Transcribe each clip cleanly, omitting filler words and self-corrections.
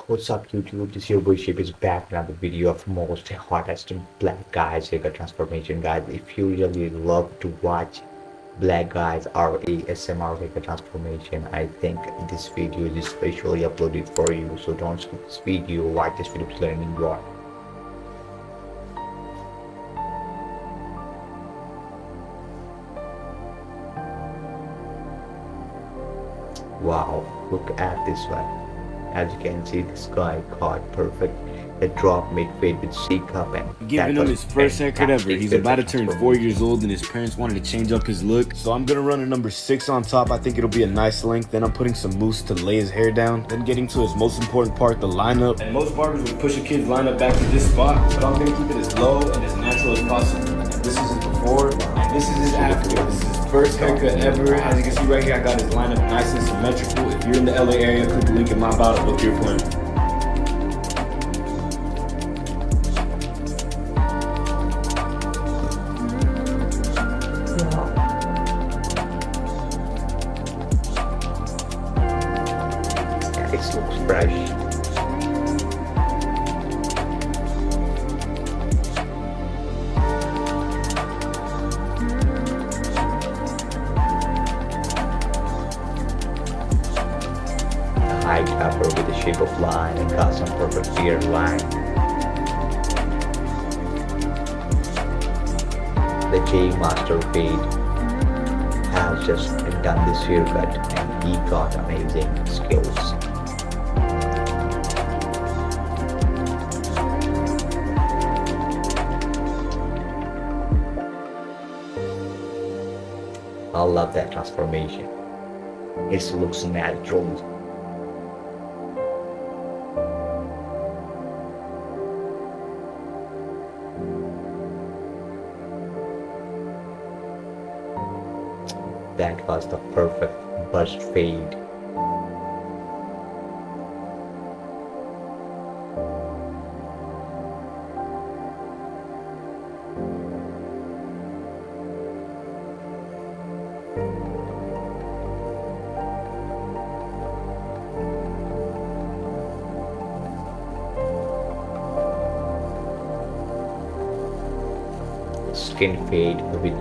What's up YouTube? This your boy Shape is back with another video of most hottest black guys haircut transformation guys. If you really love to watch black guys or ASMR haircut transformation, I think this video is specially uploaded for you. So don't skip this video, watch this video to learn and enjoy. Wow, look at this one. As you can see, this guy caught perfect the drop mid fade with C cup and giving him his first haircut ever. He's about to turn 4 years old and his parents wanted to change up his look. So I'm gonna run a number 6 on top. I think it'll be a nice length. Then I'm putting some mousse to lay his hair down. Then getting to his most important part, the lineup. And most barbers would push a kid's lineup back to this spot, but I'm gonna keep it as low and as natural as possible. And this is his before, and this is his after. This is his first haircut ever. As you can see right here, I got his lineup nice and symmetrical. If you're in the LA area, click the link in my bio to book your appointment. This looks fresh. High cover with the shape of line and got some perfect beard line. The J Master Fade has just done this haircut and he got amazing skills. I love that transformation. It looks natural. That was the perfect burst fade. Skin fade with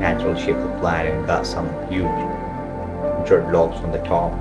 natural shape of line and got some huge dreadlocks on the top.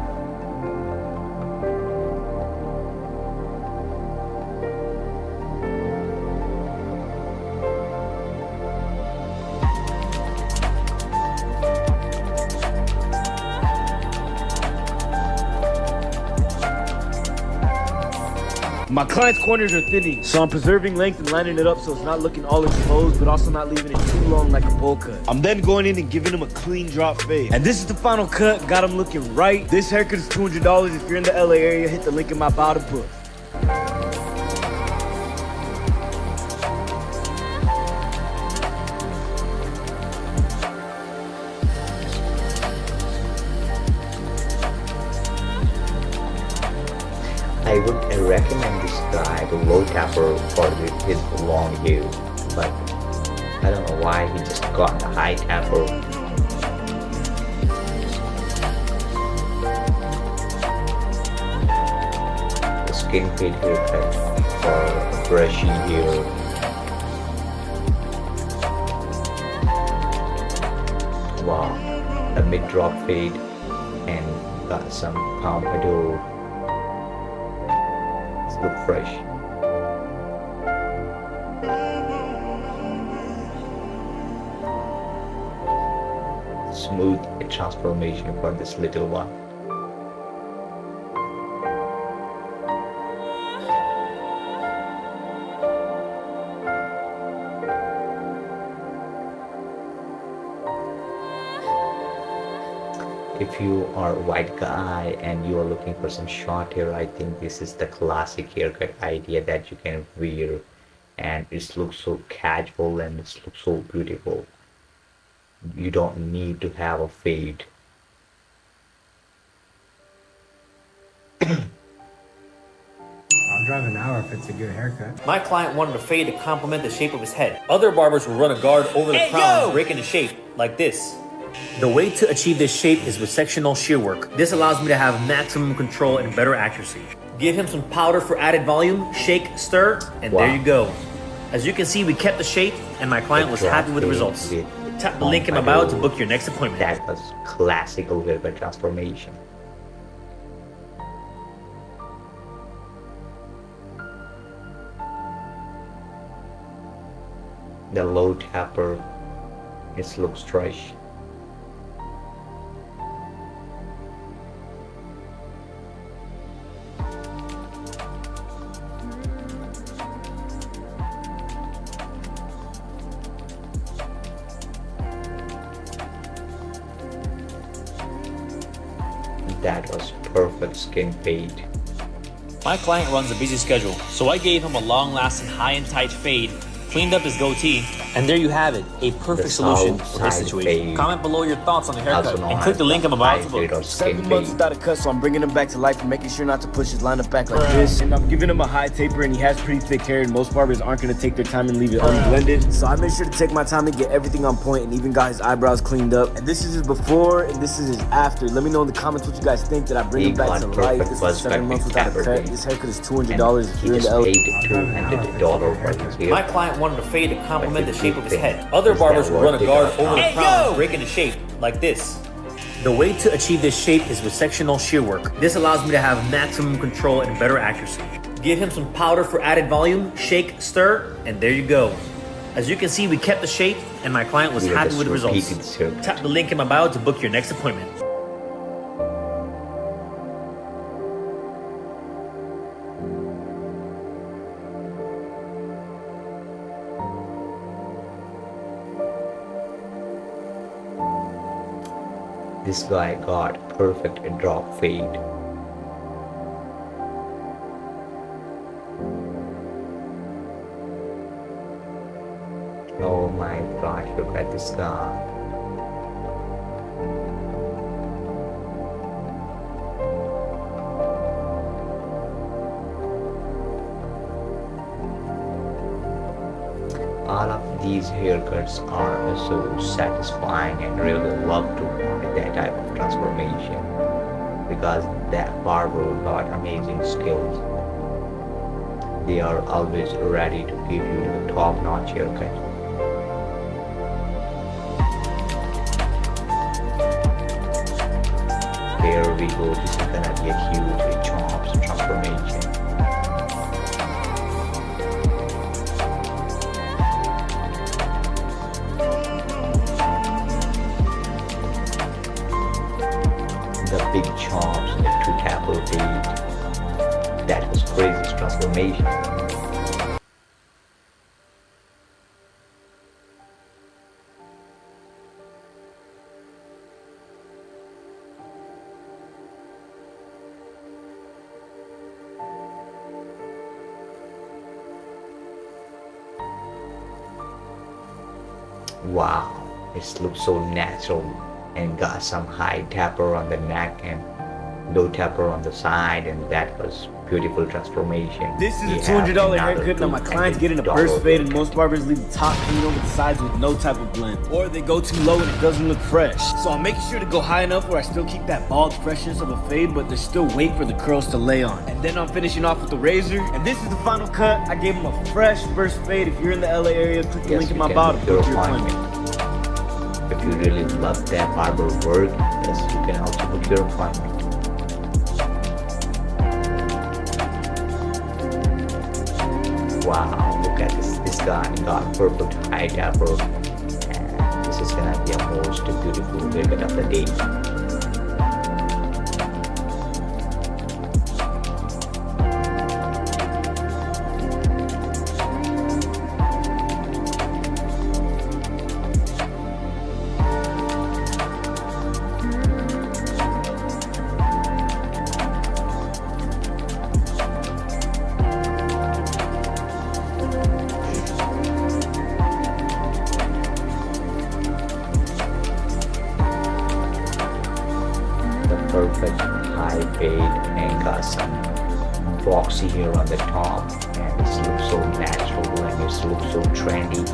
My client's corners are thinning, so I'm preserving length and lining it up so it's not looking all exposed, but also not leaving it too long like a bowl cut. I'm then going in and giving him a clean drop fade. And this is the final cut, got him looking right. This haircut is $200. If you're in the LA area, hit the link in my bio to book. I would recommend this guy the low tapper for his long hair, but I don't know why he just got the high tapper. The skin fade haircut for brushy hair. Wow, a mid drop fade and got some pompadour. Look fresh. Smooth transformation for this little one. If you are a white guy and you are looking for some short hair, I think this is the classic haircut idea that you can wear, and it looks so casual and it looks so beautiful. You don't need to have a fade. I'll drive an hour if it's a good haircut. My client wanted a fade to complement the shape of his head. Other barbers will run a guard over the crown, breaking the shape like this. The way to achieve this shape is with sectional shear work. This allows me to have maximum control and better accuracy. Give him some powder for added volume, shake, stir, and Wow. there you go. As you can see, we kept the shape and my client was happy with the results. Tap the link in my bio to book your next appointment. That was classical haircut transformation. The low tapper, it looks fresh. That was perfect skin fade. My client runs a busy schedule, so I gave him a long-lasting high and tight fade, cleaned up his goatee, and there you have it, a perfect solution for his situation. Comment below your thoughts on the haircut and click the link in my bio to book. 7 months without a cut, so I'm bringing him back to life and making sure not to push his lineup back like this. And I'm giving him a high taper, and he has pretty thick hair, and most barbers aren't going to take their time and leave it unblended. So I made sure to take my time and get everything on point and even got his eyebrows cleaned up. And this is his before and this is his after. Let me know in the comments what you guys think. That I bring him back to life. This is 7 months without a cut. This haircut is $200 if you're in the LA. $200 for his hair. My client wanted a fade to complement the shape of his head. Other barbers will run a guard over the crown, breaking the shape like this. The way to achieve this shape is with sectional shear work. This allows me to have maximum control and better accuracy. Give him some powder for added volume, shake, stir, and there you go. As you can see, we kept the shape and my client was happy with the results. Tap the link in my bio to book your next appointment. This guy got perfect drop fade. Oh my gosh, look at this guy. All of these haircuts are so satisfying and really love to watch that type of transformation because that barber got amazing skills. They are always ready to give you the top-notch haircut. Here we go, this is gonna be a huge chops transformation. The big chops, the two tapper fade. That was crazy transformation. Wow, it looks so natural and got some high tapper on the neck and low tapper on the side, and that was beautiful transformation. This is a $200 haircut. Now my clients get in a burst fade, and most barbers leave the top clean over the sides with no type of blend, or they go too low and it doesn't look fresh. So I'm making sure to go high enough where I still keep that bald freshness of a fade, but there's still weight for the curls to lay on. And then I'm finishing off with the razor, and this is the final cut. I gave him a fresh burst fade. If you're in the LA area, click the link in my bio to book your appointment. If you really love that barber work, yes, you can also book your appointment. Wow, look at this. This guy got perfect high tapper, and this is gonna be a most beautiful haircut of the day. Perfect high fade and got some boxy here on the top, and it looks so natural and it looks so trendy.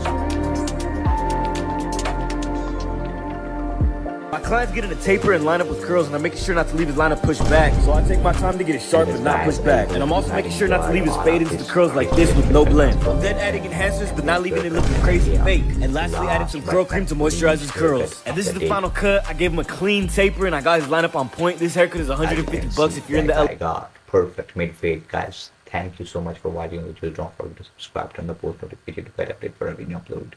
client's getting a taper and line up with curls, and I'm making sure not to leave his lineup pushed back. So I take my time to get it sharp and not pushed back. And I'm also making sure not to leave his fade into the curls like this with no blend. I'm then adding enhancers, but not leaving it looking crazy fake. And lastly, adding some curl cream to moisturize his curls. And this is the final cut. I gave him a clean taper, and I got his lineup on point. This haircut is $150 if you're in the I got perfect mid fade, guys. Thank you so much for watching. Don't forget to subscribe, turn the post notification to get update for every new upload.